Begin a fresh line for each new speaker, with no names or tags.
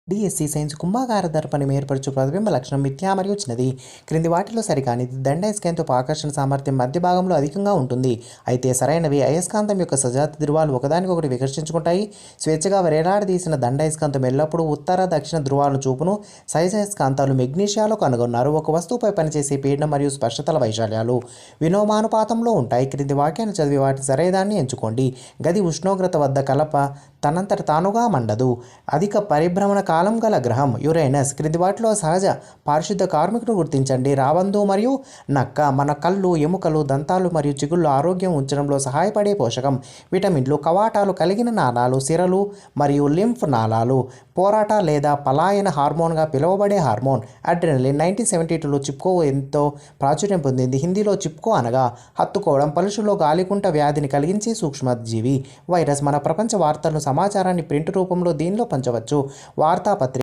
DSC science కుంభాకార దర్పణం ఏర్పరచు ప్రతిబింబ లక్షణం మిథ్యా మరియు చిన్నది. క్రింది వాటిలో సరికానిది దండాయస్కాంతపు ఆకర్షణ సామర్థ్యం మధ్య భాగంలో అధికంగా ఉంటుంది. అయితే సరైనవి అయస్కాంతం యొక్క సజాతి ధృవాలు ఒకదానికొకటి వికర్షించుకుంటాయి. స్వేచ్ఛగా వేలాడదీసిన దండాయస్కాంతం ఎల్లప్పుడూ ఉత్తర దక్షిణ ధృవాలను చూపును. సైజాయస్కాంతాలు మెగ్నీషియాలో కనుగొన్నారు. ఒక వస్తువుపై పనిచేసే పీడనం మరియు స్పర్శతల వైశాల్యాలు విలోమానుపాతంలో ఉంటాయి. క్రింది వాక్యాన్ని చదివి వాటి సరైనదాన్ని ఎంచుకోండి. గది ఉష్ణోగ్రత వద్ద కలప తనంతట తానుగా మండదు. అధిక పరిభ్రమణ కాలం గల గ్రహం యురేనస్. క్రింది వాటిలో సహజ పారిశుద్ధ కార్మికుడు గుర్తించండి. రాబందు మరియు నక్క. మన కళ్ళు, ఎముకలు, దంతాలు మరియు చిగుళ్ళు ఆరోగ్యం ఉంచడంలో సహాయపడే పోషకం. విటమిన్లు, కవాటాలు కలిగిన నాళాలు, సిరలు మరియు లింఫ్ నాళాలు. పోరాట లేదా పలాయన హార్మోన్గా పిలువబడే హార్మోన్ అడ్రినలిన్. 1972లో చిప్కో ఎంతో ప్రాచుర్యం పొందింది. హిందీలో చిప్కో అనగా హత్తుకోవడం. పలుషులో గాలికుంట వ్యాధిని కలిగించే సూక్ష్మజీవి. వైరస్. మన ప్రపంచ వార్తలను, సమాచారాన్ని ప్రింట్ రూపంలో దీనిలో పంచవచ్చు. వార్తాపత్రిక